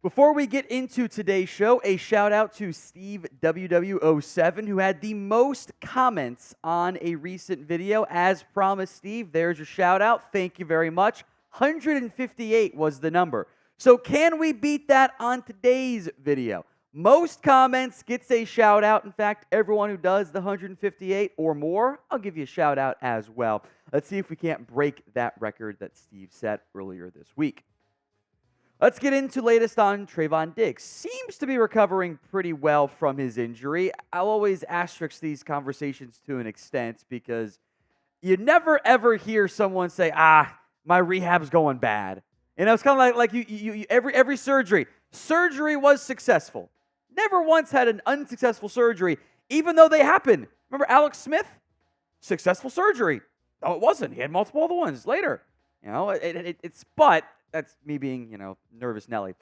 Before we get into today's show, a shout out to Steve WW07 who had the most comments on a recent video. As promised, Steve, there's your shout out. Thank you very much. 158 was the number. So can we beat that on today's video? Most comments gets a shout out. In fact, everyone who does the 158 or more, I'll give you a shout out as well. Let's see if we can't break that record that Steve set earlier this week. Let's get into latest on Trevon Diggs. Seems to be recovering pretty well from his injury. I'll always asterisk these conversations to an extent because you never ever hear someone say, my rehab's going bad. You know, it's kind of like you every surgery. Surgery was successful. Never once had an unsuccessful surgery, even though they happen. Remember Alex Smith? Successful surgery. No, it wasn't. He had multiple other ones later. You know, but that's me being, nervous Nelly.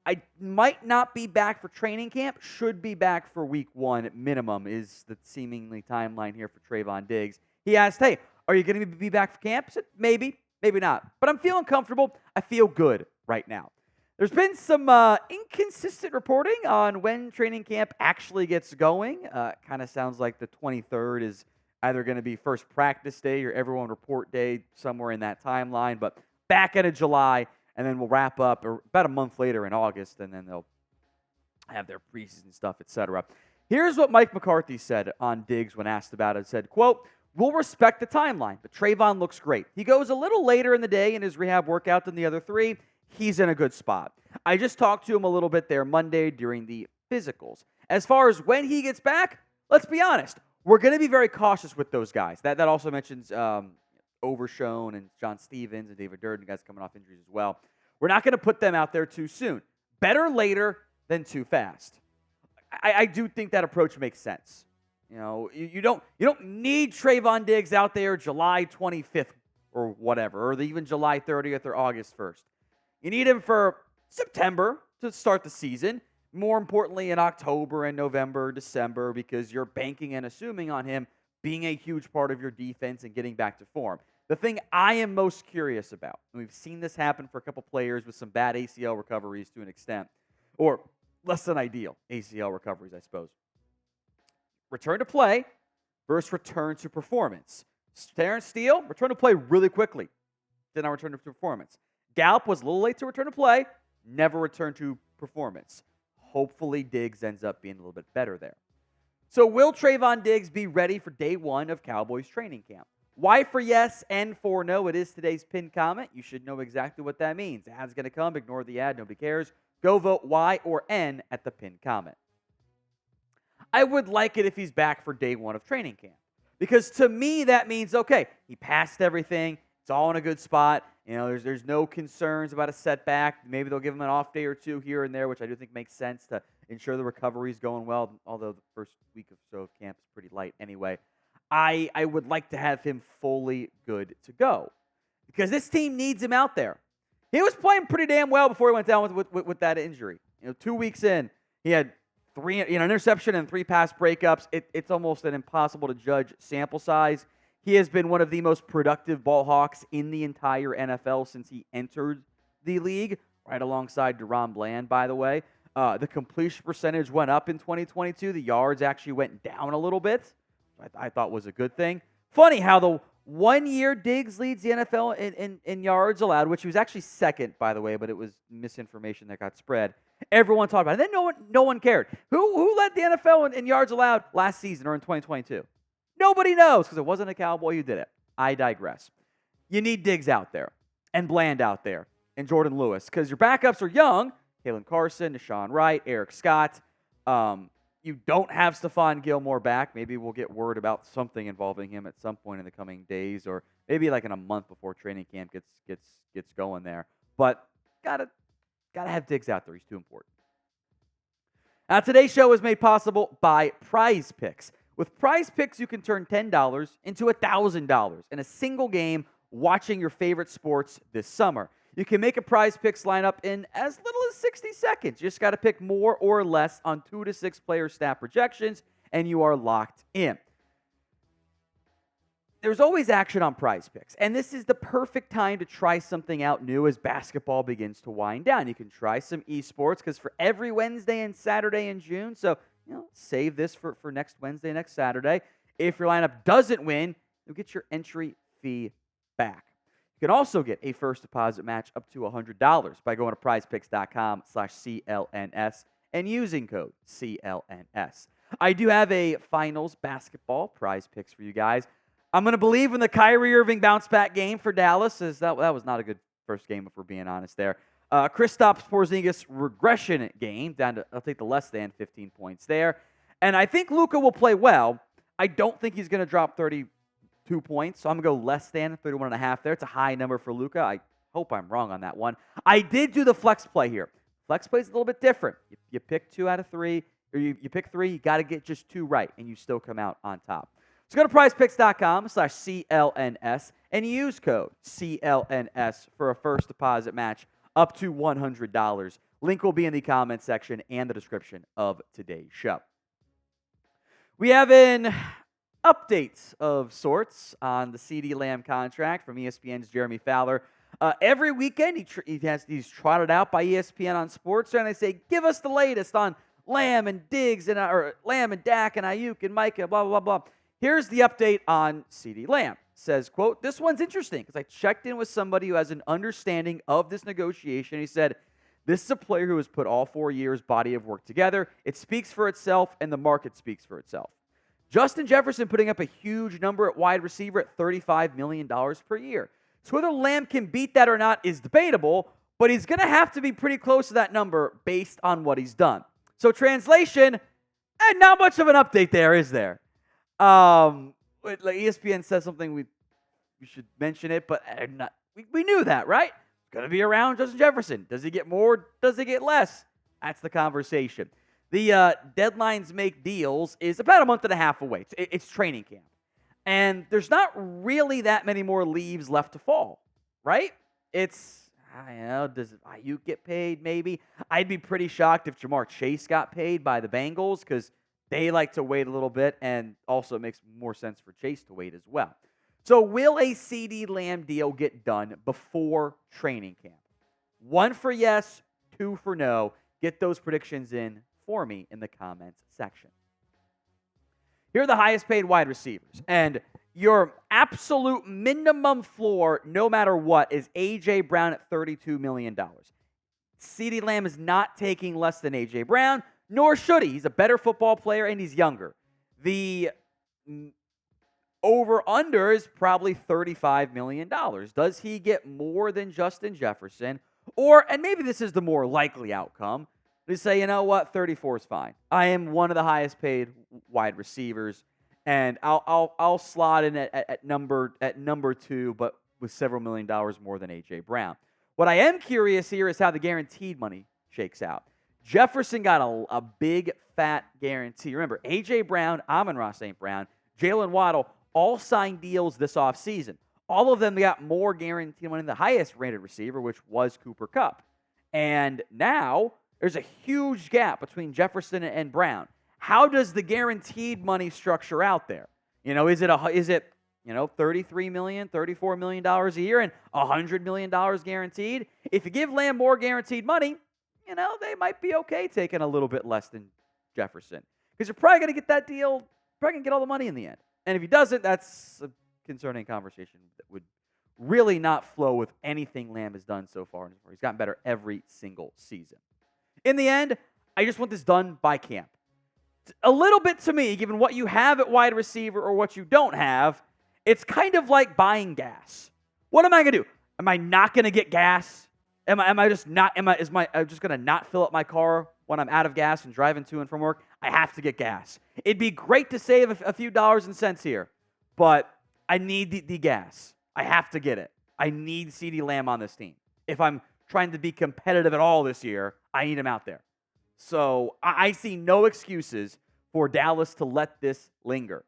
I might not be back for training camp. Should be back for week 1 at minimum is the seemingly timeline here for Trevon Diggs. He asked, hey, are you going to be back for camp? I said, maybe not. But I'm feeling comfortable. I feel good right now. There's been some inconsistent reporting on when training camp actually gets going. Kind of sounds like the 23rd is either going to be first practice day or everyone report day, somewhere in that timeline. But back end of July, and then we'll wrap up about a month later in August, and then they'll have their preseason stuff, etc. Here's what Mike McCarthy said on Diggs when asked about it. Said, quote, we'll respect the timeline, but Trevon looks great. He goes a little later in the day in his rehab workout than the other 3. He's in a good spot. I just talked to him a little bit there Monday during the physicals. As far as when he gets back, let's be honest. We're going to be very cautious with those guys. That also mentions Overshone and John Stevens and David Durden, guys coming off injuries as well. We're not going to put them out there too soon. Better later than too fast. I do think that approach makes sense. You don't need Trevon Diggs out there July 25th or whatever, or even July 30th or August 1st. You need him for September to start the season. More importantly, in October and November, December, because you're banking and assuming on him being a huge part of your defense and getting back to form. The thing I am most curious about, and we've seen this happen for a couple players with some bad ACL recoveries to an extent, or less than ideal ACL recoveries, I suppose. Return to play versus return to performance. Terrence Steele, return to play really quickly. Did not return to performance. Gallup was a little late to return to play, never returned to performance. Hopefully Diggs ends up being a little bit better there. So will Trevon Diggs be ready for day 1 of Cowboys training camp? Y for yes, N for no. It is today's pinned comment. You should know exactly what that means. The ad's going to come. Ignore the ad. Nobody cares. Go vote Y or N at the pinned comment. I would like it if he's back for day 1 of training camp. Because to me, that means, okay, he passed everything. It's all in a good spot. There's no concerns about a setback. Maybe they'll give him an off day or 2 here and there, which I do think makes sense to ensure the recovery is going well, although the first week or so of camp is pretty light anyway. I would like to have him fully good to go because this team needs him out there. He was playing pretty damn well before he went down with that injury. 2 weeks in, he had 3 interception and 3 pass breakups. It's almost an impossible to judge sample size. He has been one of the most productive ball hawks in the entire NFL since he entered the league, right alongside DeRon Bland, by the way. The completion percentage went up in 2022. The yards actually went down a little bit. I thought was a good thing. Funny how the 1 year Diggs leads the NFL in yards allowed, which he was actually second, by the way, but it was misinformation that got spread. Everyone talked about it. And then no one cared. Who led the NFL in yards allowed last season or in 2022? Nobody knows because it wasn't a Cowboy who did it. I digress. You need Diggs out there and Bland out there and Jordan Lewis because your backups are young. Kalen Carson, Deshaun Wright, Eric Scott. You don't have Stephon Gilmore back. Maybe we'll get word about something involving him at some point in the coming days, or maybe like in a month before training camp gets going there. But gotta have Diggs out there. He's too important. Now today's show is made possible by Prize Picks. With Prize Picks, you can turn $10 into $1,000 in a single game watching your favorite sports this summer. You can make a Prize Picks lineup in as little as 60 seconds. You just got to pick more or less on 2 to 6 player stat projections, and you are locked in. there's always action on Prize Picks, and this is the perfect time to try something out new as basketball begins to wind down. You can try some esports because for every Wednesday and Saturday in June, so save this for next Wednesday, next Saturday. If your lineup doesn't win, you'll get your entry fee back. You can also get a first deposit match up to $100 by going to prizepicks.com/CLNS and using code CLNS. I do have a finals basketball Prize Picks for you guys. I'm going to believe in the Kyrie Irving bounce-back game for Dallas, as that was not a good first game, if we're being honest there. Kristaps Porzingis regression game, down to, I'll take the less than 15 points there. And I think Luka will play well. I don't think he's going to drop 32 points, so I'm going to go less than 31.5 there. It's a high number for Luka. I hope I'm wrong on that one. I did do the flex play here. Flex play is a little bit different. You pick 2 out of 3, or you pick 3, you got to get just 2 right, and you still come out on top. So go to prizepicks.com/CLNS and use code CLNS for a first deposit match up to $100. Link will be in the comments section and the description of today's show. We have an update of sorts on the CeeDee Lamb contract from ESPN's Jeremy Fowler. Every weekend, he's trotted out by ESPN on SportsCenter, and they say, give us the latest on Lamb and Diggs, or Lamb and Dak and Ayuk and Micah, blah, blah, blah. Here's the update on CeeDee Lamb. It says, quote, this one's interesting because I checked in with somebody who has an understanding of this negotiation. He said, this is a player who has put all 4 years' body of work together. It speaks for itself, and the market speaks for itself. Justin Jefferson putting up a huge number at wide receiver at $35 million per year. So whether Lamb can beat that or not is debatable, but he's going to have to be pretty close to that number based on what he's done. So translation, not much of an update there, is there? Like ESPN says something, we should mention it, but we knew that, right? It's going to be around Justin Jefferson. Does he get more? Does he get less? That's the conversation. The deadlines make deals is about a month and a half away. It's training camp. And there's not really that many more leaves left to fall, right? Does Ayuk get paid? Maybe. I'd be pretty shocked if Jamar Chase got paid by the Bengals because they like to wait a little bit, and also it makes more sense for Chase to wait as well. So will a CeeDee Lamb deal get done before training camp? 1 for yes, 2 for no. Get those predictions in for me in the comments section. Here are the highest paid wide receivers, and your absolute minimum floor, no matter what, is A.J. Brown at $32 million. CeeDee Lamb is not taking less than A.J. Brown, nor should he. He's a better football player, and he's younger. The over-under is probably $35 million. Does he get more than Justin Jefferson? And maybe this is the more likely outcome, they say, you know what, 34 is fine. I am one of the highest paid wide receivers, and I'll slot in at number 2, but with several $1 million more than A.J. Brown. What I am curious here is how the guaranteed money shakes out. Jefferson got a big, fat guarantee. Remember, A.J. Brown, Amon-Ra St. Brown, Jalen Waddle all signed deals this offseason. All of them got more guaranteed money than the highest-rated receiver, which was Cooper Kupp. And now there's a huge gap between Jefferson and Brown. How does the guaranteed money structure out there? Is it $33 million, $34 million a year and $100 million guaranteed? If you give Lamb more guaranteed money, they might be okay taking a little bit less than Jefferson. Because you're probably going to get that deal, probably going to get all the money in the end. And if he doesn't, that's a concerning conversation that would really not flow with anything Lamb has done so far. He's gotten better every single season. In the end, I just want this done by camp. A little bit to me, given what you have at wide receiver or what you don't have, it's kind of like buying gas. What am I going to do? Am I not going to get gas? Am I just going to not fill up my car when I'm out of gas and driving to and from work? I have to get gas. It'd be great to save a few dollars and cents here, but I need the gas. I have to get it. I need CeeDee Lamb on this team. If I'm trying to be competitive at all this year, I need him out there. So I see no excuses for Dallas to let this linger.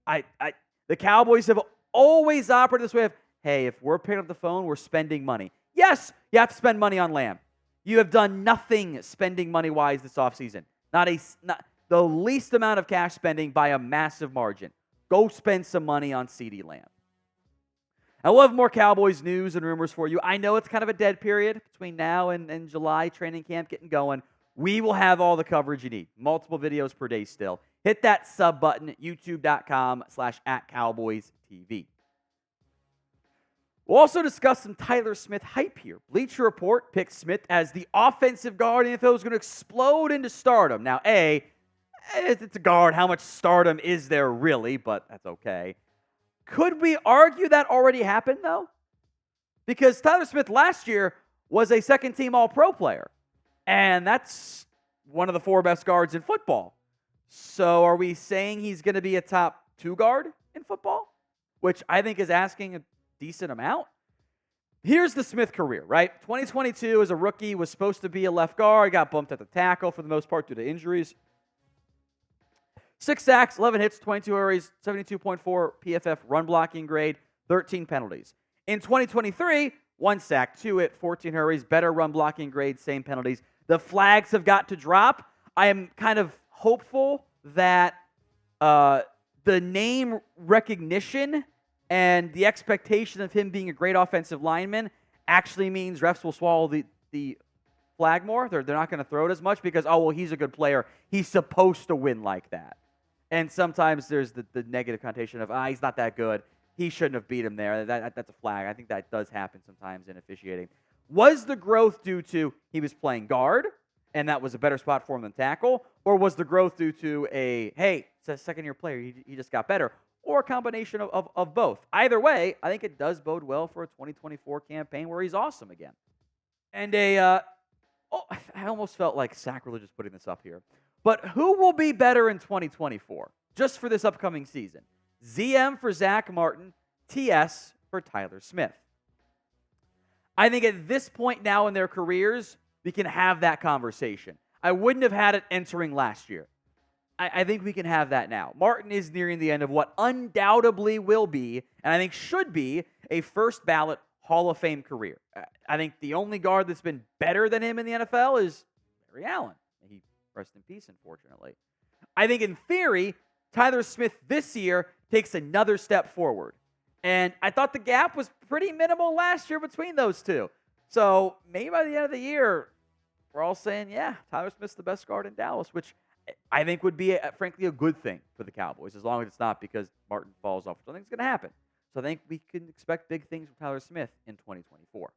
The Cowboys have always operated this way of, hey, if we're picking up the phone, we're spending money. Yes, you have to spend money on Lamb. You have done nothing spending money-wise this offseason. Not the least amount of cash spending by a massive margin. Go spend some money on CeeDee Lamb. I will have more Cowboys news and rumors for you. I know it's kind of a dead period between now and July training camp getting going. We will have all the coverage you need. Multiple videos per day still. Hit that sub button at youtube.com/@CowboysTV. We'll also discuss some Tyler Smith hype here. Bleacher Report picked Smith as the offensive guard in the NFL is going to explode into stardom. Now, it's a guard. How much stardom is there really? But that's okay. Could we argue that already happened, though? Because Tyler Smith last year was a second-team All-Pro player. And that's one of the 4 best guards in football. So are we saying he's going to be a top 2 guard in football? Which I think is asking a decent amount. Here's the Smith career, right? 2022 as a rookie, was supposed to be a left guard, got bumped at the tackle for the most part due to injuries. 6 sacks, 11 hits, 22 hurries, 72.4 PFF run blocking grade, 13 penalties. In 2023, 1 sack, 2 hit, 14 hurries, better run blocking grade, same penalties. The flags have got to drop. I am kind of hopeful that the name recognition and the expectation of him being a great offensive lineman actually means refs will swallow the flag more. They're not going to throw it as much because, he's a good player. He's supposed to win like that. And sometimes there's the negative connotation of, he's not that good. He shouldn't have beat him there. That's a flag. I think that does happen sometimes in officiating. Was the growth due to he was playing guard, and that was a better spot for him than tackle? Or was the growth due to it's a second-year player, he just got better? Or a combination of both. Either way, I think it does bode well for a 2024 campaign where he's awesome again. And I almost felt like sacrilegious putting this up here. But who will be better in 2024, just for this upcoming season? ZM for Zack Martin, TS for Tyler Smith. I think at this point now in their careers, we can have that conversation. I wouldn't have had it entering last year. I think we can have that now. Martin is nearing the end of what undoubtedly will be, and I think should be, a first ballot Hall of Fame career. I think the only guard that's been better than him in the NFL is Barry Allen. He rest in peace, unfortunately. I think in theory, Tyler Smith this year takes another step forward. And I thought the gap was pretty minimal last year between those two. So maybe by the end of the year, we're all saying, Tyler Smith's the best guard in Dallas, which I think would be, frankly, a good thing for the Cowboys, as long as it's not because Martin falls off, which I think is going to happen. So I think we can expect big things from Tyler Smith in 2024.